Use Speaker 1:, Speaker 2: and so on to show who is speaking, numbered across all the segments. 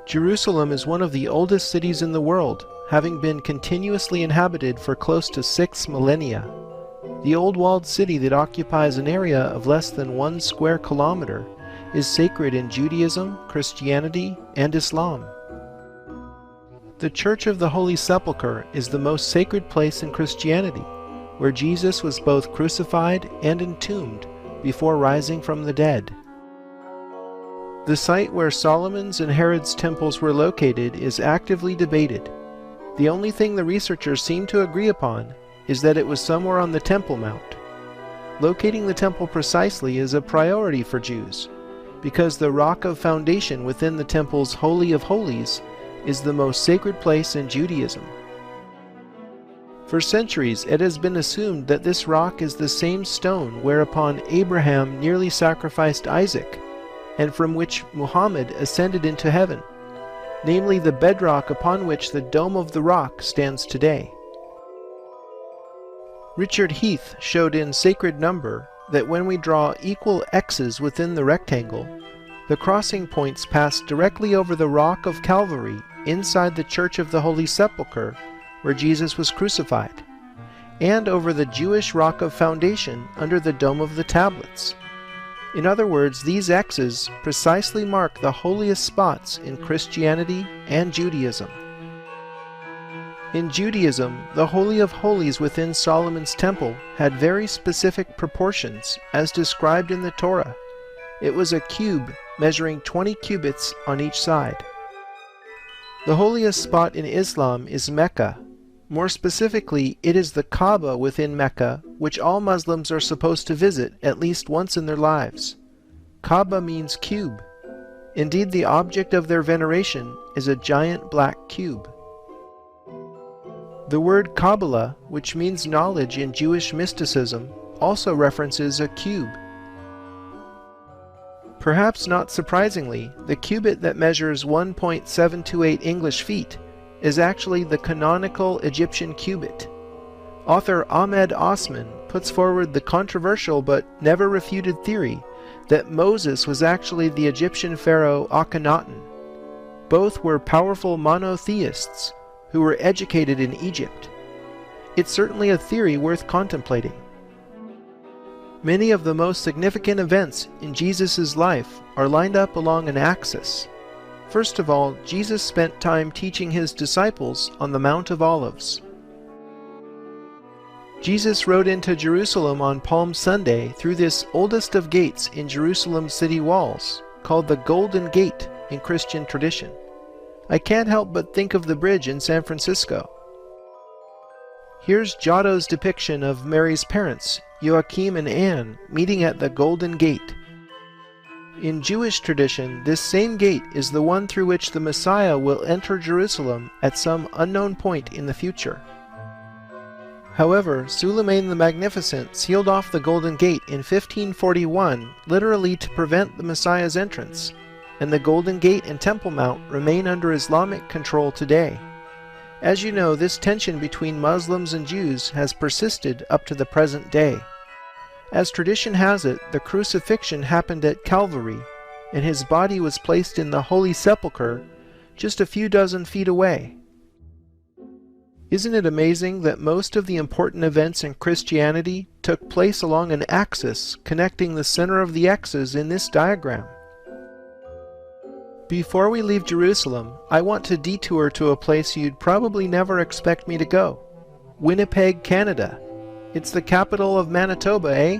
Speaker 1: Jerusalem is one of the oldest cities in the world, having been continuously inhabited for close to 6 millennia. The old walled city that occupies an area of less than 1 square kilometer is sacred in Judaism, Christianity, and Islam. The Church of the Holy Sepulchre is the most sacred place in Christianity, where Jesus was both crucified and entombed before rising from the dead. The site where Solomon's and Herod's temples were located is actively debated. The only thing the researchers seem to agree upon is that it was somewhere on the Temple Mount. Locating the temple precisely is a priority for Jews, because the rock of foundation within the temple's Holy of Holies is the most sacred place in Judaism. For centuries it has been assumed that this rock is the same stone whereupon Abraham nearly sacrificed Isaac, and from which Muhammad ascended into heaven, namely the bedrock upon which the Dome of the Rock stands today. Richard Heath showed in Sacred Number that when we draw equal X's within the rectangle, the crossing points pass directly over the rock of Calvary inside the Church of the Holy Sepulchre, where Jesus was crucified, and over the Jewish rock of foundation under the Dome of the Tablets. In other words, these X's precisely mark the holiest spots in Christianity and Judaism. In Judaism, the Holy of Holies within Solomon's temple had very specific proportions as described in the Torah. It was a cube measuring 20 cubits on each side. The holiest spot in Islam is Mecca. More specifically, it is the Kaaba within Mecca, which all Muslims are supposed to visit at least once in their lives. Kaaba means cube. Indeed, the object of their veneration is a giant black cube. The word Kabbalah, which means knowledge in Jewish mysticism, also references a cube. Perhaps not surprisingly, the cubit that measures 1.728 English feet is actually the canonical Egyptian cubit. Author Ahmed Osman puts forward the controversial but never refuted theory that Moses was actually the Egyptian pharaoh Akhenaten. Both were powerful monotheists who were educated in Egypt. It's certainly a theory worth contemplating. Many of the most significant events in Jesus' life are lined up along an axis. First of all, Jesus spent time teaching his disciples on the Mount of Olives. Jesus rode into Jerusalem on Palm Sunday through this oldest of gates in Jerusalem's city walls, called the Golden Gate in Christian tradition. I can't help but think of the bridge in San Francisco. Here's Giotto's depiction of Mary's parents, Joachim and Anne, meeting at the Golden Gate. In Jewish tradition, this same gate is the one through which the Messiah will enter Jerusalem at some unknown point in the future. However, Suleiman the Magnificent sealed off the Golden Gate in 1541, literally to prevent the Messiah's entrance, and the Golden Gate and Temple Mount remain under Islamic control today. As you know, this tension between Muslims and Jews has persisted up to the present day. As tradition has it, the crucifixion happened at Calvary, and his body was placed in the Holy Sepulchre just a few dozen feet away. Isn't it amazing that most of the important events in Christianity took place along an axis connecting the center of the X's in this diagram? Before we leave Jerusalem, I want to detour to a place you'd probably never expect me to go. Winnipeg, Canada. It's the capital of Manitoba, eh?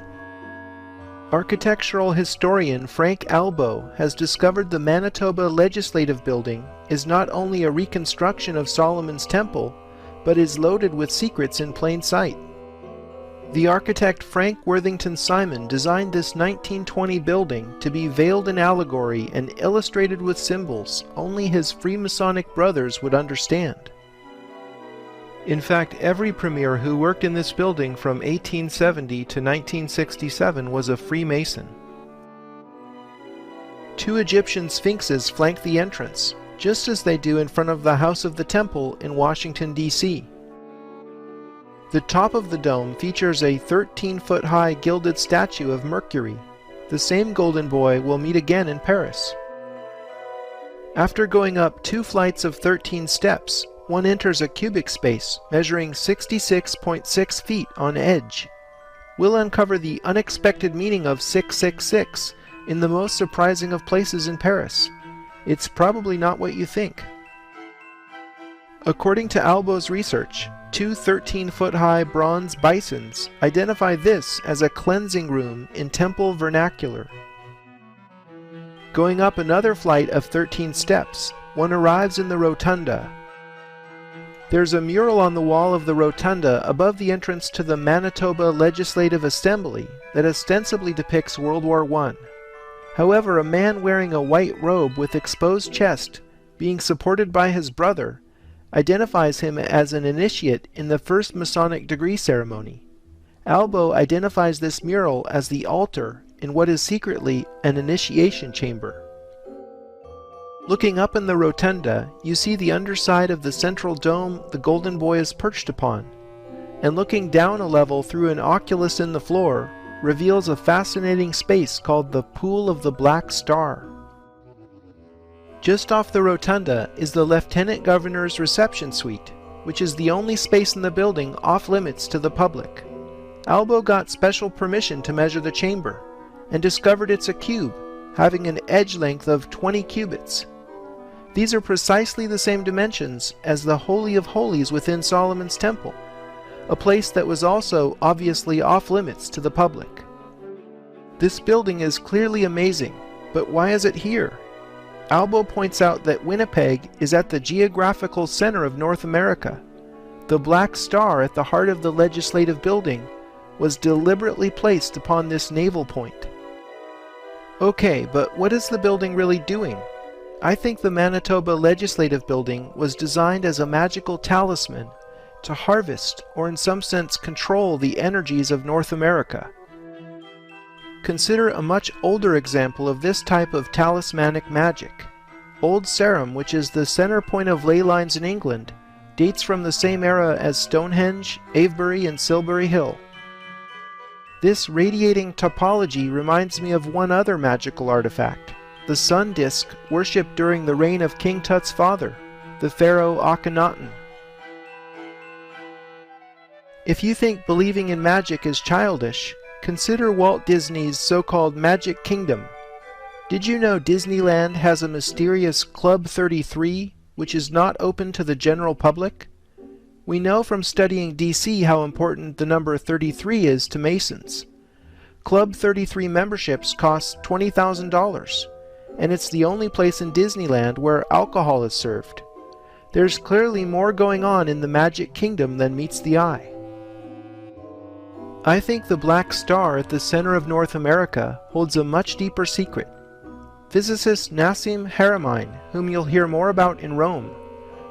Speaker 1: Architectural historian Frank Albo has discovered the Manitoba Legislative Building is not only a reconstruction of Solomon's Temple, but is loaded with secrets in plain sight. The architect Frank Worthington Simon designed this 1920 building to be veiled in allegory and illustrated with symbols only his Freemasonic brothers would understand. In fact, every premier who worked in this building from 1870 to 1967 was a Freemason. 2 Egyptian sphinxes flank the entrance, just as they do in front of the House of the Temple in Washington, D.C. The top of the dome features a 13-foot-high gilded statue of Mercury. The same golden boy will meet again in Paris. After going up 2 flights of 13 steps, one enters a cubic space measuring 66.6 feet on edge. We'll uncover the unexpected meaning of 666 in the most surprising of places in Paris. It's probably not what you think. According to Albo's research, 2 13-foot-high bronze bisons identify this as a cleansing room in temple vernacular. Going up another flight of 13 steps, one arrives in the rotunda. There's a mural on the wall of the rotunda above the entrance to the Manitoba Legislative Assembly that ostensibly depicts World War I. However, a man wearing a white robe with exposed chest, being supported by his brother, identifies him as an initiate in the first Masonic degree ceremony. Albo identifies this mural as the altar in what is secretly an initiation chamber. Looking up in the rotunda, you see the underside of the central dome the golden boy is perched upon, and looking down a level through an oculus in the floor reveals a fascinating space called the Pool of the Black Star. Just off the rotunda is the Lieutenant Governor's reception suite, which is the only space in the building off limits to the public. Albo got special permission to measure the chamber, and discovered it's a cube, having an edge length of 20 cubits. These are precisely the same dimensions as the Holy of Holies within Solomon's Temple, a place that was also obviously off limits to the public. This building is clearly amazing, but why is it here? Albo points out that Winnipeg is at the geographical center of North America. The Black Star at the heart of the legislative building was deliberately placed upon this naval point. Okay, but what is the building really doing? I think the Manitoba Legislative Building was designed as a magical talisman to harvest, or in some sense control, the energies of North America. Consider a much older example of this type of talismanic magic. Old Sarum, which is the center point of ley lines in England, dates from the same era as Stonehenge, Avebury, and Silbury Hill. This radiating topology reminds me of one other magical artifact, the sun disk worshipped during the reign of King Tut's father, the pharaoh Akhenaten. If you think believing in magic is childish, consider Walt Disney's so-called Magic Kingdom. Did you know Disneyland has a mysterious Club 33, which is not open to the general public? We know from studying DC how important the number 33 is to Masons. Club 33 memberships cost $20,000, and it's the only place in Disneyland where alcohol is served. There's clearly more going on in the Magic Kingdom than meets the eye. I think the Black Star at the center of North America holds a much deeper secret. Physicist Nassim Haramein, whom you'll hear more about in Rome,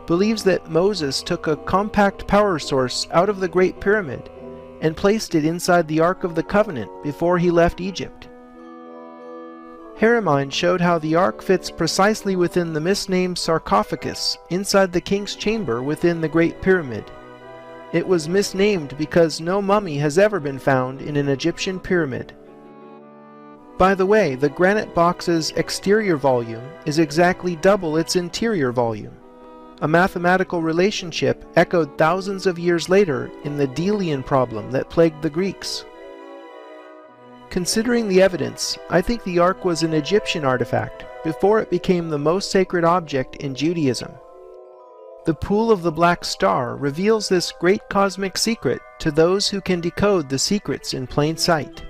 Speaker 1: believes that Moses took a compact power source out of the Great Pyramid and placed it inside the Ark of the Covenant before he left Egypt. Haramein showed how the Ark fits precisely within the misnamed sarcophagus inside the king's chamber within the Great Pyramid. It was misnamed because no mummy has ever been found in an Egyptian pyramid. By the way, the granite box's exterior volume is exactly double its interior volume, a mathematical relationship echoed thousands of years later in the Delian problem that plagued the Greeks. Considering the evidence, I think the Ark was an Egyptian artifact before it became the most sacred object in Judaism. The Pool of the Black Star reveals this great cosmic secret to those who can decode the secrets in plain sight.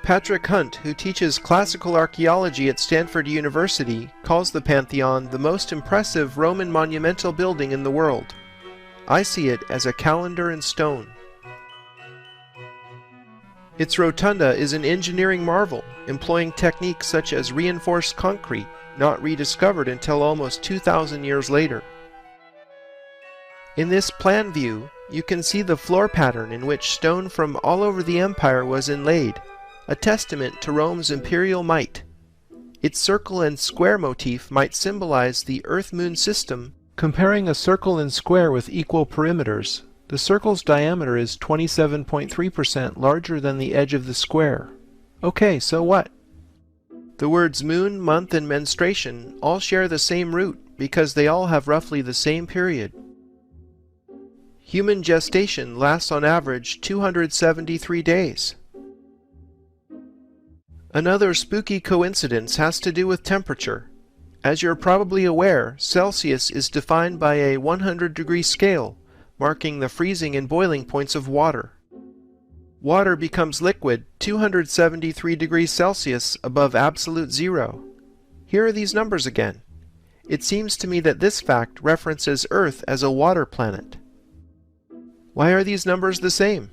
Speaker 1: Patrick Hunt, who teaches classical archaeology at Stanford University, calls the Pantheon the most impressive Roman monumental building in the world. I see it as a calendar in stone. Its rotunda is an engineering marvel, employing techniques such as reinforced concrete, not rediscovered until almost 2,000 years later. In this plan view, you can see the floor pattern in which stone from all over the empire was inlaid, a testament to Rome's imperial might. Its circle and square motif might symbolize the Earth-Moon system. Comparing a circle and square with equal perimeters, the circle's diameter is 27.3% larger than the edge of the square. Okay, so what? The words moon, month, and menstruation all share the same root because they all have roughly the same period. Human gestation lasts on average 273 days. Another spooky coincidence has to do with temperature. As you're probably aware, Celsius is defined by a 100-degree scale, marking the freezing and boiling points of water. Water becomes liquid 273 degrees Celsius above absolute zero. Here are these numbers again. It seems to me that this fact references Earth as a water planet. Why are these numbers the same?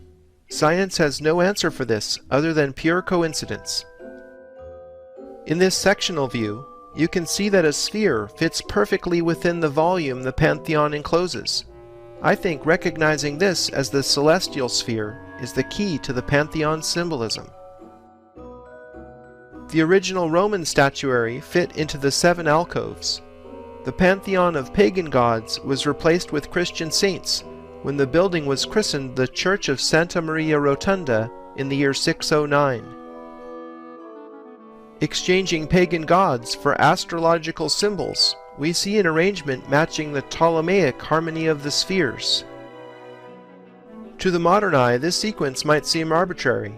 Speaker 1: Science has no answer for this other than pure coincidence. In this sectional view, you can see that a sphere fits perfectly within the volume the Pantheon encloses. I think recognizing this as the celestial sphere is the key to the Pantheon's symbolism. The original Roman statuary fit into the 7 alcoves. The pantheon of pagan gods was replaced with Christian saints when the building was christened the Church of Santa Maria Rotunda in the year 609. Exchanging pagan gods for astrological symbols, we see an arrangement matching the Ptolemaic harmony of the spheres. To the modern eye, this sequence might seem arbitrary,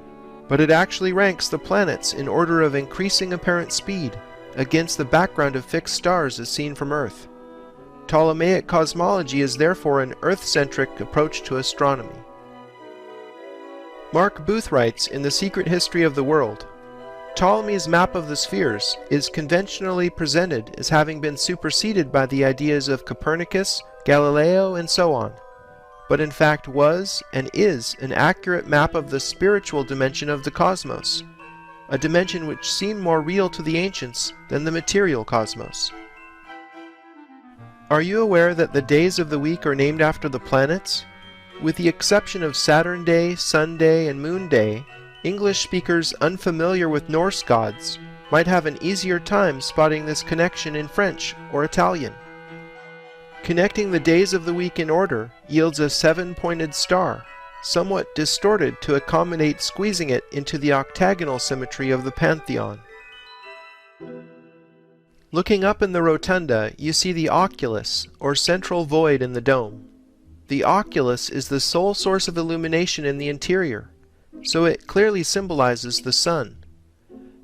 Speaker 1: but it actually ranks the planets in order of increasing apparent speed against the background of fixed stars as seen from Earth. Ptolemaic cosmology is therefore an Earth-centric approach to astronomy. Mark Booth writes in The Secret History of the World, Ptolemy's map of the spheres is conventionally presented as having been superseded by the ideas of Copernicus, Galileo, and so on, but in fact was and is an accurate map of the spiritual dimension of the cosmos, a dimension which seemed more real to the ancients than the material cosmos. Are you aware that the days of the week are named after the planets? With the exception of Saturn Day, Sun Day, and Moon Day, English speakers unfamiliar with Norse gods might have an easier time spotting this connection in French or Italian. Connecting the days of the week in order yields a 7-pointed star, somewhat distorted to accommodate squeezing it into the octagonal symmetry of the Pantheon. Looking up in the rotunda, you see the oculus, or central void in the dome. The oculus is the sole source of illumination in the interior, so it clearly symbolizes the sun.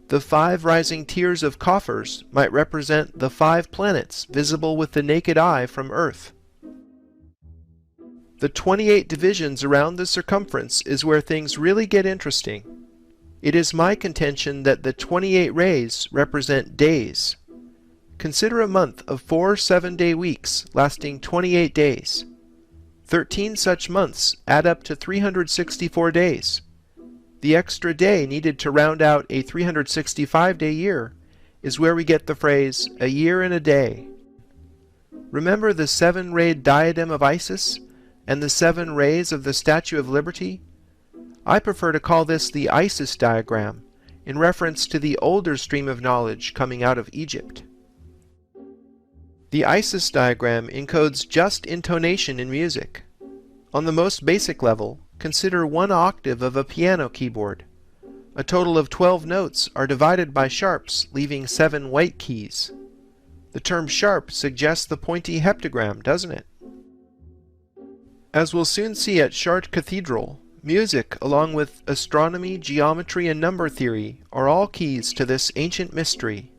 Speaker 1: The 5 rising tiers of coffers might represent the 5 planets visible with the naked eye from Earth. The 28 divisions around the circumference is where things really get interesting. It is my contention that the 28 rays represent days. Consider a month of 4 7-day weeks lasting 28 days. 13 such months add up to 364 days. The extra day needed to round out a 365-day year is where we get the phrase, a year and a day. Remember the 7-rayed diadem of Isis and the 7 rays of the Statue of Liberty? I prefer to call this the Isis diagram, in reference to the older stream of knowledge coming out of Egypt. The Isis diagram encodes just intonation in music. On the most basic level, consider 1 octave of a piano keyboard. A total of 12 notes are divided by sharps, leaving 7 white keys. The term sharp suggests the pointy heptagram, doesn't it? As we'll soon see at Chartres Cathedral, music, along with astronomy, geometry, and number theory, are all keys to this ancient mystery.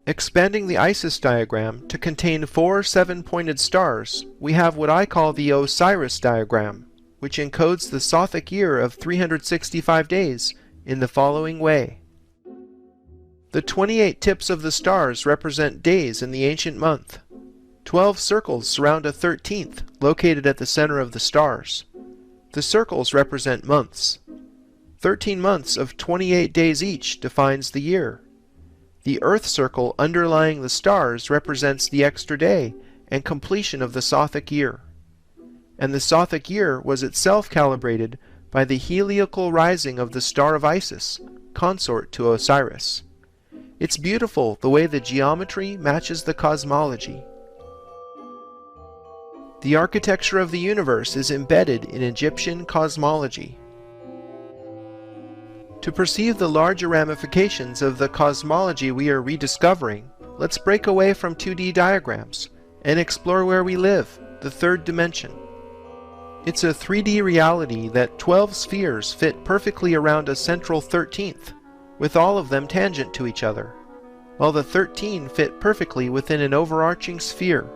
Speaker 1: Expanding the Isis diagram to contain 4 7-pointed stars, we have what I call the Osiris diagram, which encodes the Sothic year of 365 days in the following way. The 28 tips of the stars represent days in the ancient month. 12 circles surround a 13th, located at the center of the stars. The circles represent months. 13 months of 28 days each defines the year. The Earth circle underlying the stars represents the extra day and completion of the Sothic year. And the Sothic year was itself calibrated by the heliacal rising of the star of Isis, consort to Osiris. It's beautiful the way the geometry matches the cosmology. The architecture of the universe is embedded in Egyptian cosmology. To perceive the larger ramifications of the cosmology we are rediscovering, let's break away from 2D diagrams and explore where we live, the third dimension. It's a 3D reality that 12 spheres fit perfectly around a central 13th, with all of them tangent to each other, while the 13 fit perfectly within an overarching sphere.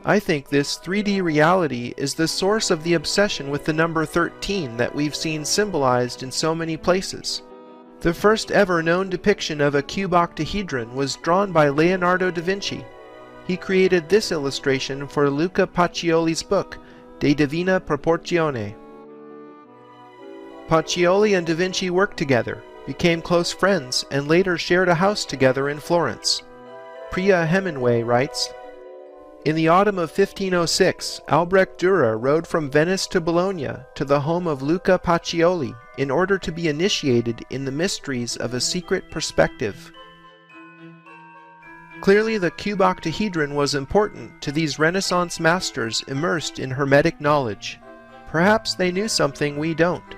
Speaker 1: I think this 3D reality is the source of the obsession with the number 13 that we've seen symbolized in so many places. The first ever known depiction of a cube octahedron was drawn by Leonardo da Vinci. He created this illustration for Luca Pacioli's book, De Divina Proportione. Pacioli and da Vinci worked together, became close friends, and later shared a house together in Florence. Priya Hemingway writes, "In the autumn of 1506, Albrecht Dürer rode from Venice to Bologna to the home of Luca Pacioli in order to be initiated in the mysteries of a secret perspective." Clearly the cube octahedron was important to these Renaissance masters immersed in Hermetic knowledge. Perhaps they knew something we don't.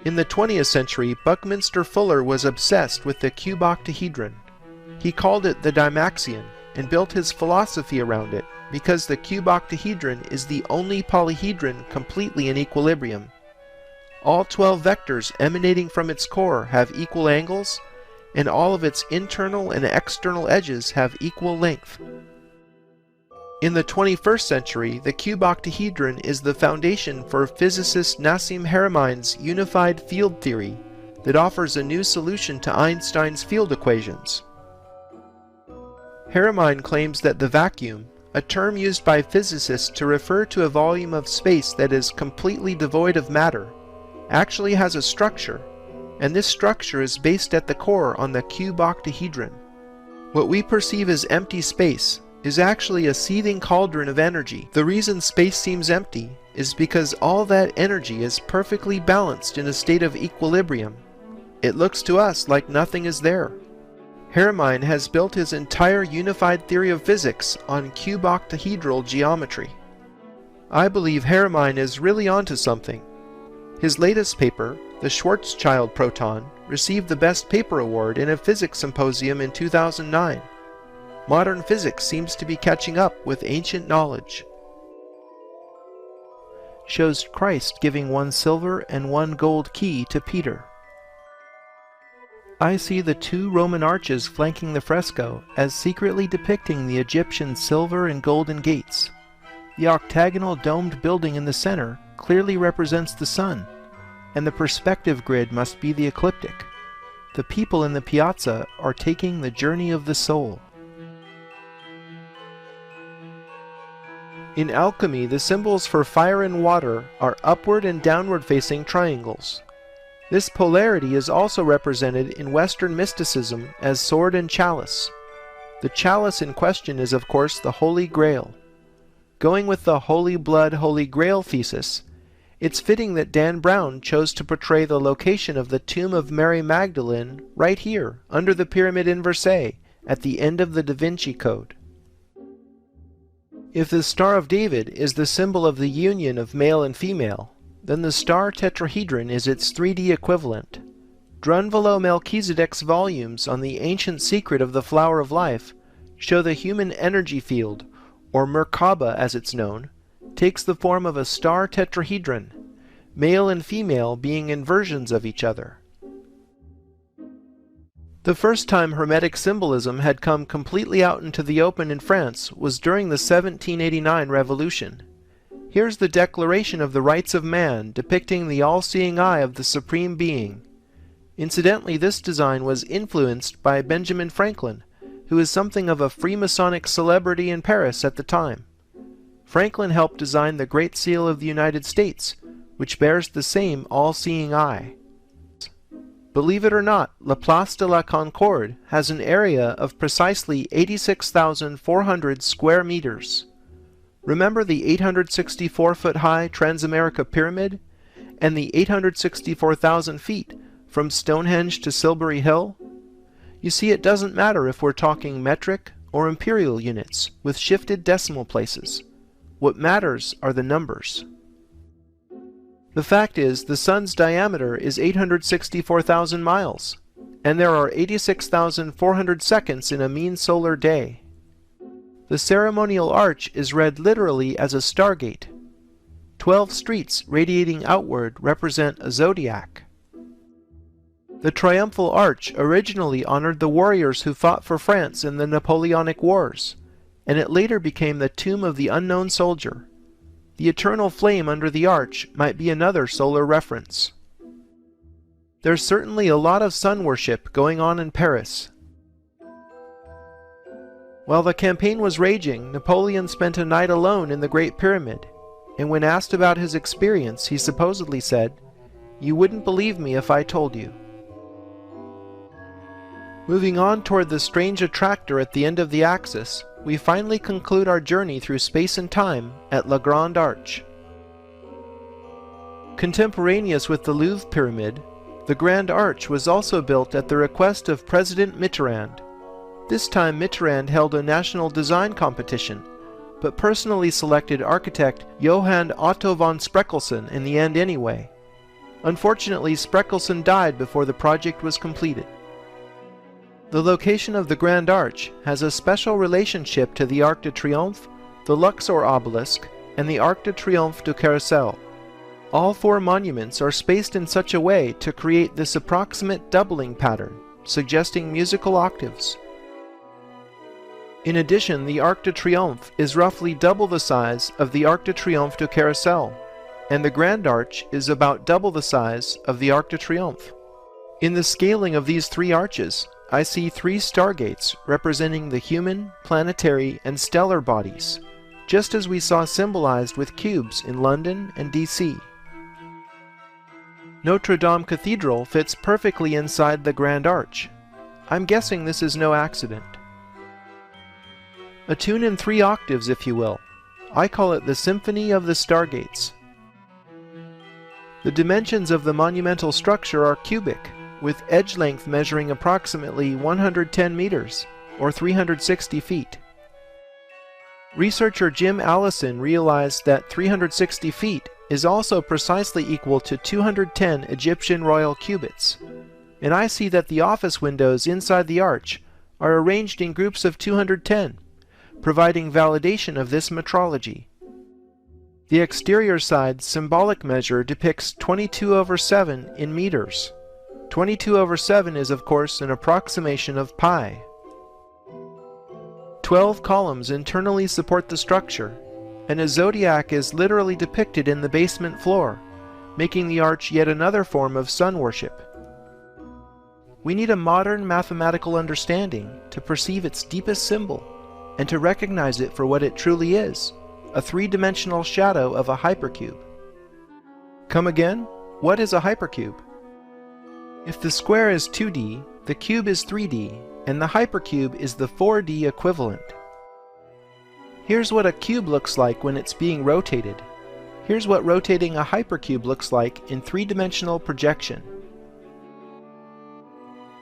Speaker 1: In the 20th century, Buckminster Fuller was obsessed with the cube octahedron. He called it the Dymaxion and built his philosophy around it because the cube octahedron is the only polyhedron completely in equilibrium. All 12 vectors emanating from its core have equal angles, and all of its internal and external edges have equal length. In the 21st century, the cube octahedron is the foundation for physicist Nassim Haramein's unified field theory that offers a new solution to Einstein's field equations. Haramein claims that the vacuum, a term used by physicists to refer to a volume of space that is completely devoid of matter, actually has a structure, and this structure is based at the core on the cube octahedron. What we perceive as empty space is actually a seething cauldron of energy. The reason space seems empty is because all that energy is perfectly balanced in a state of equilibrium. It looks to us like nothing is there. Haramein has built his entire unified theory of physics on cube octahedral geometry. I believe Haramein is really onto something. His latest paper, the Schwarzschild proton, received the Best Paper Award in a physics symposium in 2009. Modern physics seems to be catching up with ancient knowledge. Shows Christ giving 1 silver and 1 gold key to Peter. I see the 2 Roman arches flanking the fresco as secretly depicting the Egyptian silver and golden gates. The octagonal domed building in the center clearly represents the sun, and the perspective grid must be the ecliptic. The people in the piazza are taking the journey of the soul. In alchemy, the symbols for fire and water are upward and downward facing triangles. This polarity is also represented in Western mysticism as sword and chalice. The chalice in question is, of course, the Holy Grail. Going with the Holy Blood, Holy Grail thesis, it's fitting that Dan Brown chose to portray the location of the tomb of Mary Magdalene right here, under the pyramid in Versailles, at the end of the Da Vinci Code. If the Star of David is the symbol of the union of male and female, then the star tetrahedron is its 3D equivalent. Drunvalo Melchizedek's volumes on the ancient secret of the flower of life show the human energy field, or Merkaba as it's known, takes the form of a star tetrahedron, male and female being inversions of each other. The first time Hermetic symbolism had come completely out into the open in France was during the 1789 Revolution. Here's the Declaration of the Rights of Man depicting the all-seeing eye of the Supreme Being. Incidentally, this design was influenced by Benjamin Franklin, who is something of a Freemasonic celebrity in Paris at the time. Franklin helped design the Great Seal of the United States, which bears the same all-seeing eye. Believe it or not, La Place de la Concorde has an area of precisely 86,400 square meters. Remember the 864-foot-high Transamerica Pyramid and the 864,000 feet from Stonehenge to Silbury Hill? You see, it doesn't matter if we're talking metric or imperial units with shifted decimal places. What matters are the numbers. The fact is, the Sun's diameter is 864,000 miles, and there are 86,400 seconds in a mean solar day. The ceremonial arch is read literally as a stargate. 12 streets radiating outward represent a zodiac. The triumphal arch originally honored the warriors who fought for France in the Napoleonic Wars, and it later became the tomb of the unknown soldier. The eternal flame under the arch might be another solar reference. There's certainly a lot of sun worship going on in Paris. While the campaign was raging, Napoleon spent a night alone in the Great Pyramid, and when asked about his experience, he supposedly said, "You wouldn't believe me if I told you." Moving on toward the strange attractor at the end of the axis, we finally conclude our journey through space and time at La Grande Arche. Contemporaneous with the Louvre Pyramid, the Grand Arch was also built at the request of President Mitterrand. This time Mitterrand held a national design competition, but personally selected architect Johann Otto von Spreckelsen in the end anyway. Unfortunately, Spreckelsen died before the project was completed. The location of the Grand Arch has a special relationship to the Arc de Triomphe, the Luxor obelisk, and the Arc de Triomphe du Carrousel. All four monuments are spaced in such a way to create this approximate doubling pattern, suggesting musical octaves. In addition, the Arc de Triomphe is roughly double the size of the Arc de Triomphe du Carrousel, and the Grand Arch is about double the size of the Arc de Triomphe. In the scaling of these three arches, I see three stargates representing the human, planetary, and stellar bodies, just as we saw symbolized with cubes in London and DC. Notre Dame Cathedral fits perfectly inside the Grand Arch. I'm guessing this is no accident. A tune in 3 octaves, if you will. I call it the Symphony of the Stargates. The dimensions of the monumental structure are cubic, with edge length measuring approximately 110 meters, or 360 feet. Researcher Jim Allison realized that 360 feet is also precisely equal to 210 Egyptian royal cubits, and I see that the office windows inside the arch are arranged in groups of 210, providing validation of this metrology. The exterior side's symbolic measure depicts 22/7 in meters. 22/7 is, of course, an approximation of pi. 12 columns internally support the structure, and a zodiac is literally depicted in the basement floor, making the arch yet another form of sun worship. We need a modern mathematical understanding to perceive its deepest symbol, and to recognize it for what it truly is, a three-dimensional shadow of a hypercube. Come again? What is a hypercube? If the square is 2D, the cube is 3D, and the hypercube is the 4D equivalent. Here's what a cube looks like when it's being rotated. Here's what rotating a hypercube looks like in three-dimensional projection.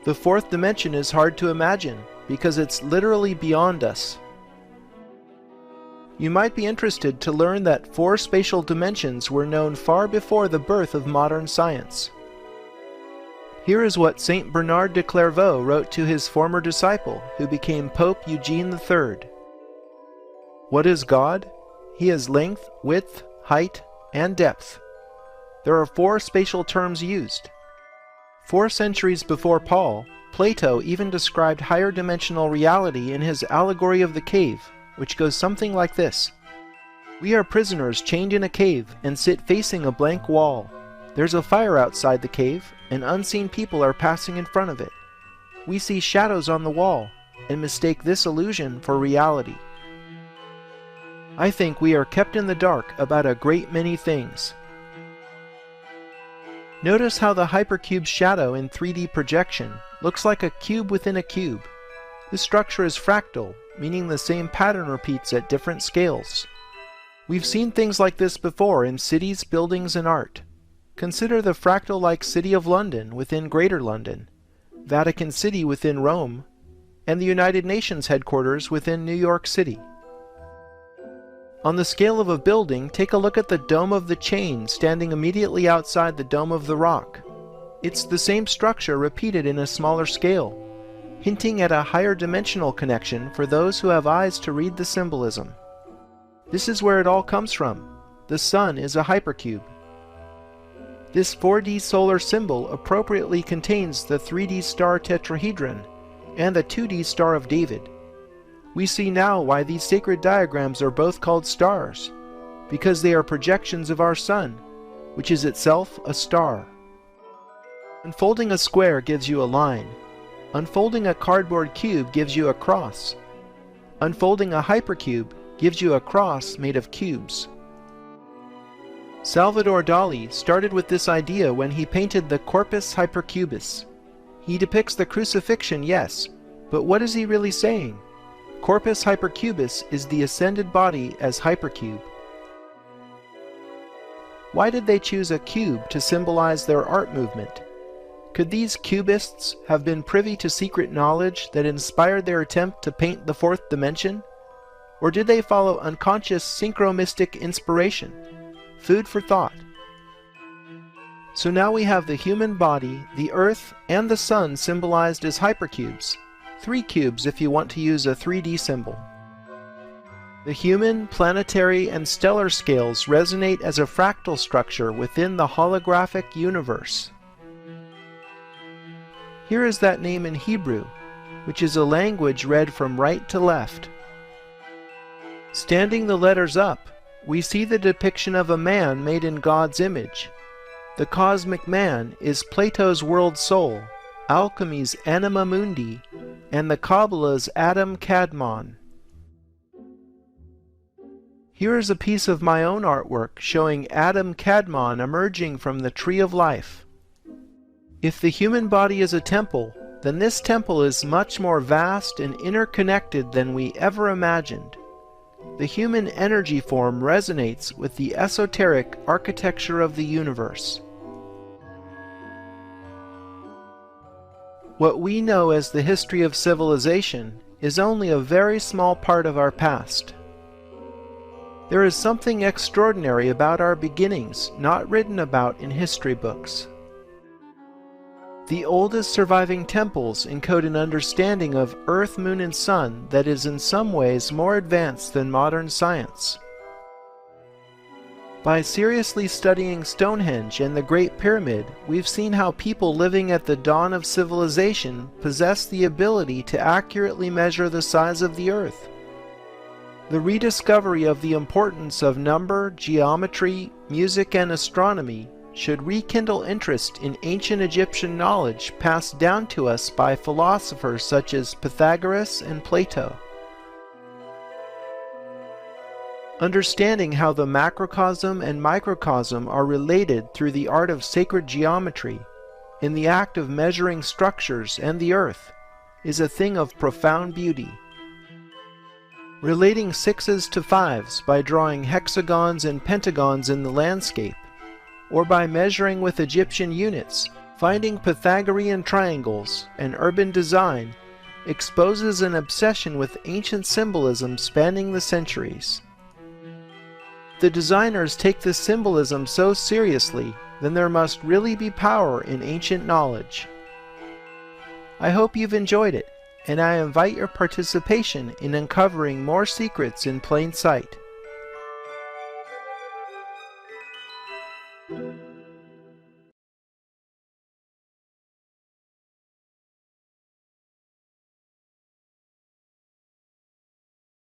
Speaker 1: The fourth dimension is hard to imagine, because it's literally beyond us. You might be interested to learn that 4 spatial dimensions were known far before the birth of modern science. Here is what Saint Bernard de Clairvaux wrote to his former disciple, who became Pope Eugene III. What is God? He is length, width, height, and depth. There are 4 spatial terms used. 4 centuries before Paul, Plato even described higher dimensional reality in his allegory of the cave, which goes something like this. We are prisoners chained in a cave and sit facing a blank wall. There's a fire outside the cave, and unseen people are passing in front of it. We see shadows on the wall, and mistake this illusion for reality. I think we are kept in the dark about a great many things. Notice how the hypercube's shadow in 3D projection looks like a cube within a cube. This structure is fractal, meaning the same pattern repeats at different scales. We've seen things like this before in cities, buildings, and art. Consider the fractal-like City of London within Greater London, Vatican City within Rome, and the United Nations headquarters within New York City. On the scale of a building, take a look at the dome of the chain standing immediately outside the dome of the rock. It's the same structure repeated in a smaller scale, hinting at a higher dimensional connection for those who have eyes to read the symbolism. This is where it all comes from. The sun is a hypercube. This 4D solar symbol appropriately contains the 3D star tetrahedron and the 2D Star of David. We see now why these sacred diagrams are both called stars, because they are projections of our sun, which is itself a star. Unfolding a square gives you a line. Unfolding a cardboard cube gives you a cross. Unfolding a hypercube gives you a cross made of cubes. Salvador Dali started with this idea when he painted the Corpus Hypercubus. He depicts the crucifixion, yes, but what is he really saying? Corpus Hypercubus is the ascended body as hypercube. Why did they choose a cube to symbolize their art movement? Could these cubists have been privy to secret knowledge that inspired their attempt to paint the fourth dimension? Or did they follow unconscious synchromystic inspiration? Food for thought. So now we have the human body, the earth, and the sun symbolized as hypercubes. 3 cubes if you want to use a 3D symbol. The human, planetary, and stellar scales resonate as a fractal structure within the holographic universe. Here is that name in Hebrew, which is a language read from right to left. Standing the letters up, we see the depiction of a man made in God's image. The cosmic man is Plato's world soul, alchemy's anima mundi, and the Kabbalah's Adam Kadmon. Here is a piece of my own artwork showing Adam Kadmon emerging from the tree of life. If the human body is a temple, then this temple is much more vast and interconnected than we ever imagined. The human energy form resonates with the esoteric architecture of the universe. What we know as the history of civilization is only a very small part of our past. There is something extraordinary about our beginnings not written about in history books. The oldest surviving temples encode an understanding of Earth, Moon, and Sun that is in some ways more advanced than modern science. By seriously studying Stonehenge and the Great Pyramid, we've seen how people living at the dawn of civilization possess the ability to accurately measure the size of the Earth. The rediscovery of the importance of number, geometry, music, and astronomy should rekindle interest in ancient Egyptian knowledge passed down to us by philosophers such as Pythagoras and Plato. Understanding how the macrocosm and microcosm are related through the art of sacred geometry, in the act of measuring structures and the earth, is a thing of profound beauty. Relating 6s to 5s by drawing hexagons and pentagons in the landscape, or by measuring with Egyptian units, finding Pythagorean triangles, and urban design, exposes an obsession with ancient symbolism spanning the centuries. The designers take this symbolism so seriously, then there must really be power in ancient knowledge. I hope you've enjoyed it, and I invite your participation in uncovering more secrets in plain sight.